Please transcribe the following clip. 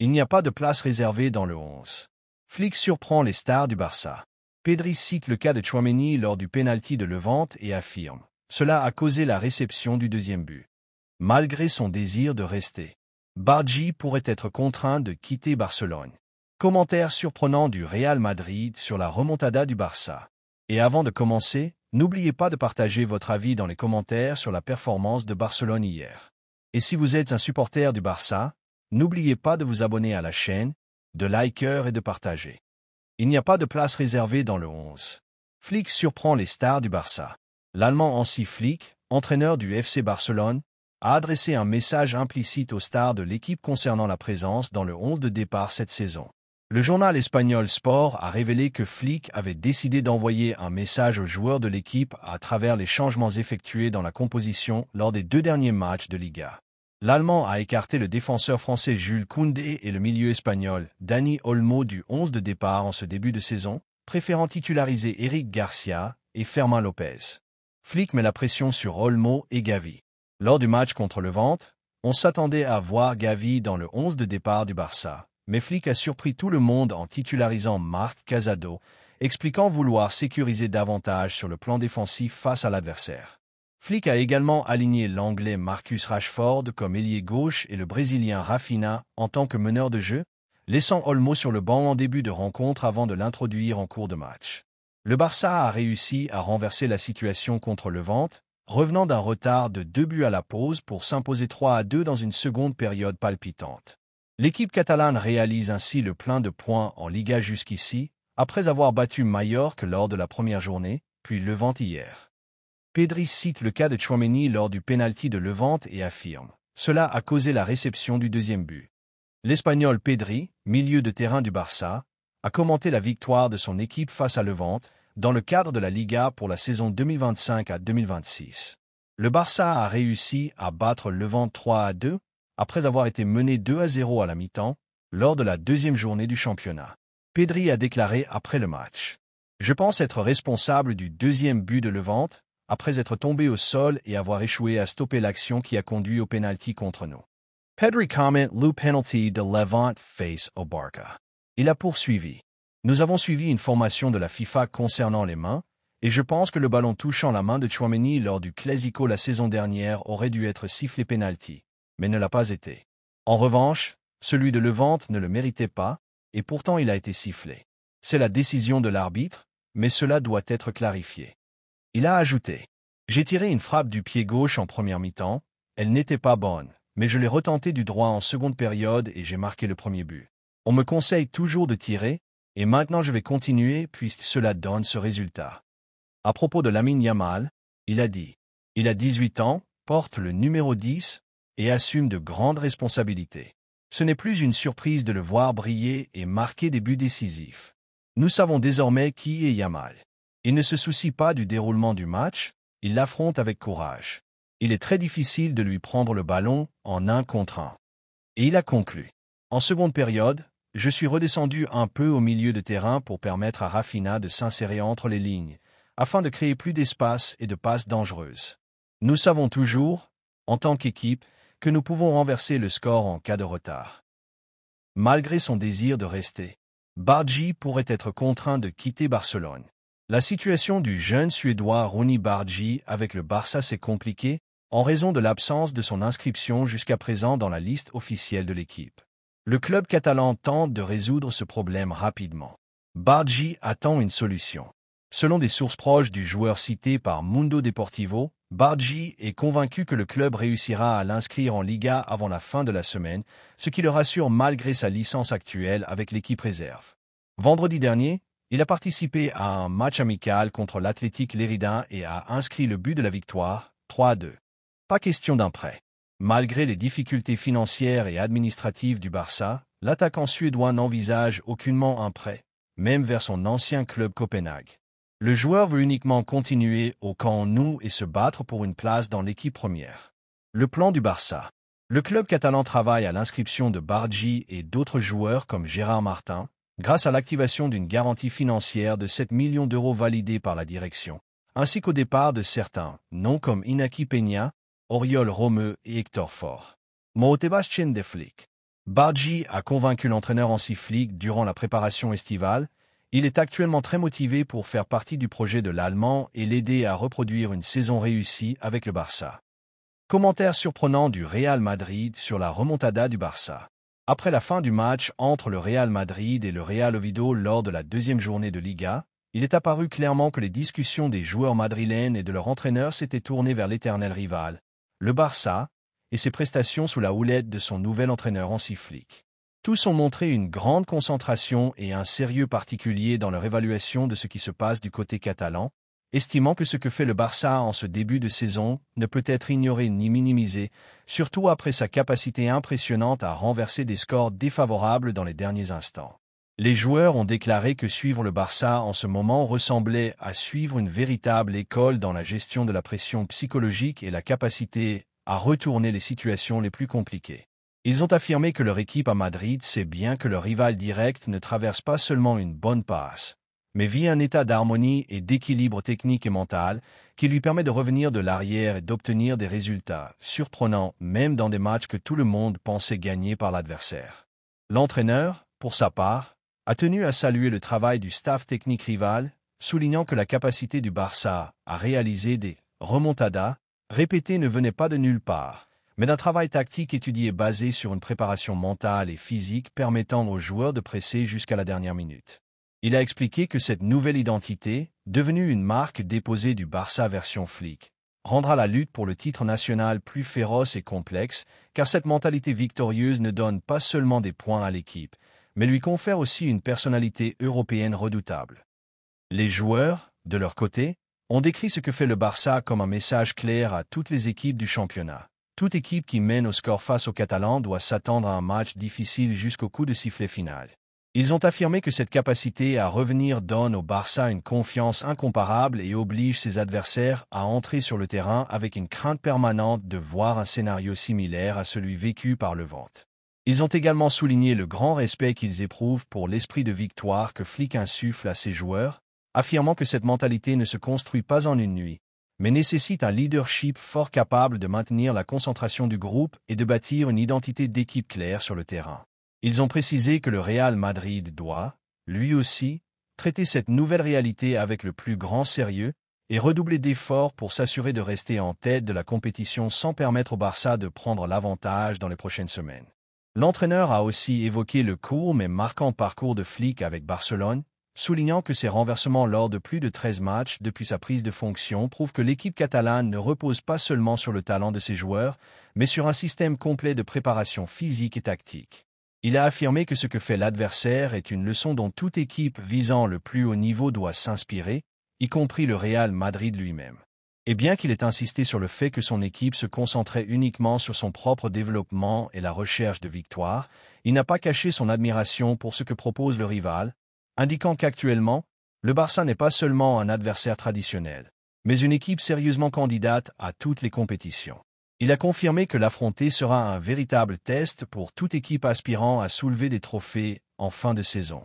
Il n'y a pas de place réservée dans le 11. Flick surprend les stars du Barça. Pedri cite le cas de Tchouaméni lors du pénalty de Levante et affirme « Cela a causé la réception du deuxième but ». Malgré son désir de rester, Bargi pourrait être contraint de quitter Barcelone. Commentaire surprenant du Real Madrid sur la remontada du Barça. Et avant de commencer, n'oubliez pas de partager votre avis dans les commentaires sur la performance de Barcelone hier. Et si vous êtes un supporter du Barça, n'oubliez pas de vous abonner à la chaîne, de liker et de partager. Il n'y a pas de place réservée dans le 11. Flick surprend les stars du Barça. L'Allemand Hansi Flick, entraîneur du FC Barcelone, a adressé un message implicite aux stars de l'équipe concernant la présence dans le 11 de départ cette saison. Le journal espagnol Sport a révélé que Flick avait décidé d'envoyer un message aux joueurs de l'équipe à travers les changements effectués dans la composition lors des 2 derniers matchs de Liga. L'Allemand a écarté le défenseur français Jules Koundé et le milieu espagnol Dani Olmo du 11 de départ en ce début de saison, préférant titulariser Eric Garcia et Fermin Lopez. Flick met la pression sur Olmo et Gavi. Lors du match contre Levante, on s'attendait à voir Gavi dans le 11 de départ du Barça, mais Flick a surpris tout le monde en titularisant Marc Casado, expliquant vouloir sécuriser davantage sur le plan défensif face à l'adversaire. Flick a également aligné l'Anglais Marcus Rashford comme ailier gauche et le Brésilien Rafinha en tant que meneur de jeu, laissant Olmo sur le banc en début de rencontre avant de l'introduire en cours de match. Le Barça a réussi à renverser la situation contre Levante, revenant d'un retard de 2 buts à la pause pour s'imposer 3-2 dans une seconde période palpitante. L'équipe catalane réalise ainsi le plein de points en Liga jusqu'ici, après avoir battu Mallorca lors de la première journée, puis Levante hier. Pedri cite le cas de Tchouaméni lors du pénalty de Levante et affirme « Cela a causé la réception du deuxième but ». L'Espagnol Pedri, milieu de terrain du Barça, a commenté la victoire de son équipe face à Levante dans le cadre de la Liga pour la saison 2025 à 2026. Le Barça a réussi à battre Levante 3-2 après avoir été mené 2-0 à la mi-temps lors de la deuxième journée du championnat. Pedri a déclaré après le match « Je pense être responsable du deuxième but de Levante après être tombé au sol et avoir échoué à stopper l'action qui a conduit au pénalty contre nous. » Pedri comment le penalty de Levante face au Barça. Il a poursuivi. Nous avons suivi une formation de la FIFA concernant les mains, et je pense que le ballon touchant la main de Tchouaméni lors du Clásico la saison dernière aurait dû être sifflé penalty, mais ne l'a pas été. En revanche, celui de Levante ne le méritait pas, et pourtant il a été sifflé. C'est la décision de l'arbitre, mais cela doit être clarifié. Il a ajouté « J'ai tiré une frappe du pied gauche en première mi-temps, elle n'était pas bonne, mais je l'ai retentée du droit en seconde période et j'ai marqué le premier but. On me conseille toujours de tirer, et maintenant je vais continuer puisque cela donne ce résultat. » À propos de Lamine Yamal, il a dit « Il a 18 ans, porte le numéro 10 et assume de grandes responsabilités. Ce n'est plus une surprise de le voir briller et marquer des buts décisifs. Nous savons désormais qui est Yamal. Il ne se soucie pas du déroulement du match, il l'affronte avec courage. Il est très difficile de lui prendre le ballon en 1 contre 1. » Et il a conclu « En seconde période, je suis redescendu un peu au milieu de terrain pour permettre à Rafinha de s'insérer entre les lignes, afin de créer plus d'espace et de passes dangereuses. Nous savons toujours, en tant qu'équipe, que nous pouvons renverser le score en cas de retard. » Malgré son désir de rester, Bargi pourrait être contraint de quitter Barcelone. La situation du jeune Suédois Ronny Bargi avec le Barça s'est compliquée en raison de l'absence de son inscription jusqu'à présent dans la liste officielle de l'équipe. Le club catalan tente de résoudre ce problème rapidement. Bargi attend une solution. Selon des sources proches du joueur cité par Mundo Deportivo, Bargi est convaincu que le club réussira à l'inscrire en Liga avant la fin de la semaine, ce qui le rassure malgré sa licence actuelle avec l'équipe réserve. Vendredi dernier, il a participé à un match amical contre l'Athletic Lérida et a inscrit le but de la victoire, 3-2. Pas question d'un prêt. Malgré les difficultés financières et administratives du Barça, l'attaquant suédois n'envisage aucunement un prêt, même vers son ancien club Copenhague. Le joueur veut uniquement continuer au Camp Nou et se battre pour une place dans l'équipe première. Le plan du Barça. Le club catalan travaille à l'inscription de Bargi et d'autres joueurs comme Gérard Martin, grâce à l'activation d'une garantie financière de 7 millions d'euros validée par la direction, ainsi qu'au départ de certains, noms comme Inaki Peña, Oriol Romeu et Hector Fort. Motivation de Flick. Badji a convaincu l'entraîneur Hansi Flick durant la préparation estivale. Il est actuellement très motivé pour faire partie du projet de l'Allemand et l'aider à reproduire une saison réussie avec le Barça. Commentaire surprenant du Real Madrid sur la remontada du Barça. Après la fin du match entre le Real Madrid et le Real Oviedo lors de la deuxième journée de Liga, il est apparu clairement que les discussions des joueurs madrilènes et de leur entraîneur s'étaient tournées vers l'éternel rival, le Barça, et ses prestations sous la houlette de son nouvel entraîneur Hansi Flick. Tous ont montré une grande concentration et un sérieux particulier dans leur évaluation de ce qui se passe du côté catalan, estimant que ce que fait le Barça en ce début de saison ne peut être ignoré ni minimisé, surtout après sa capacité impressionnante à renverser des scores défavorables dans les derniers instants. Les joueurs ont déclaré que suivre le Barça en ce moment ressemblait à suivre une véritable école dans la gestion de la pression psychologique et la capacité à retourner les situations les plus compliquées. Ils ont affirmé que leur équipe à Madrid sait bien que leur rival direct ne traverse pas seulement une bonne passe, mais vit un état d'harmonie et d'équilibre technique et mental qui lui permet de revenir de l'arrière et d'obtenir des résultats surprenants même dans des matchs que tout le monde pensait gagnés par l'adversaire. L'entraîneur, pour sa part, a tenu à saluer le travail du staff technique rival, soulignant que la capacité du Barça à réaliser des remontadas répétées ne venait pas de nulle part, mais d'un travail tactique étudié basé sur une préparation mentale et physique permettant aux joueurs de presser jusqu'à la dernière minute. Il a expliqué que cette nouvelle identité, devenue une marque déposée du Barça version Flick, rendra la lutte pour le titre national plus féroce et complexe, car cette mentalité victorieuse ne donne pas seulement des points à l'équipe, mais lui confère aussi une personnalité européenne redoutable. Les joueurs, de leur côté, ont décrit ce que fait le Barça comme un message clair à toutes les équipes du championnat. Toute équipe qui mène au score face aux Catalans doit s'attendre à un match difficile jusqu'au coup de sifflet final. Ils ont affirmé que cette capacité à revenir donne au Barça une confiance incomparable et oblige ses adversaires à entrer sur le terrain avec une crainte permanente de voir un scénario similaire à celui vécu par le Vent. Ils ont également souligné le grand respect qu'ils éprouvent pour l'esprit de victoire que Flick insuffle à ses joueurs, affirmant que cette mentalité ne se construit pas en une nuit, mais nécessite un leadership fort capable de maintenir la concentration du groupe et de bâtir une identité d'équipe claire sur le terrain. Ils ont précisé que le Real Madrid doit, lui aussi, traiter cette nouvelle réalité avec le plus grand sérieux et redoubler d'efforts pour s'assurer de rester en tête de la compétition sans permettre au Barça de prendre l'avantage dans les prochaines semaines. L'entraîneur a aussi évoqué le court mais marquant parcours de Flick avec Barcelone, soulignant que ses renversements lors de plus de 13 matchs depuis sa prise de fonction prouvent que l'équipe catalane ne repose pas seulement sur le talent de ses joueurs, mais sur un système complet de préparation physique et tactique. Il a affirmé que ce que fait l'adversaire est une leçon dont toute équipe visant le plus haut niveau doit s'inspirer, y compris le Real Madrid lui-même. Et bien qu'il ait insisté sur le fait que son équipe se concentrait uniquement sur son propre développement et la recherche de victoire, il n'a pas caché son admiration pour ce que propose le rival, indiquant qu'actuellement, le Barça n'est pas seulement un adversaire traditionnel, mais une équipe sérieusement candidate à toutes les compétitions. Il a confirmé que l'affronter sera un véritable test pour toute équipe aspirant à soulever des trophées en fin de saison.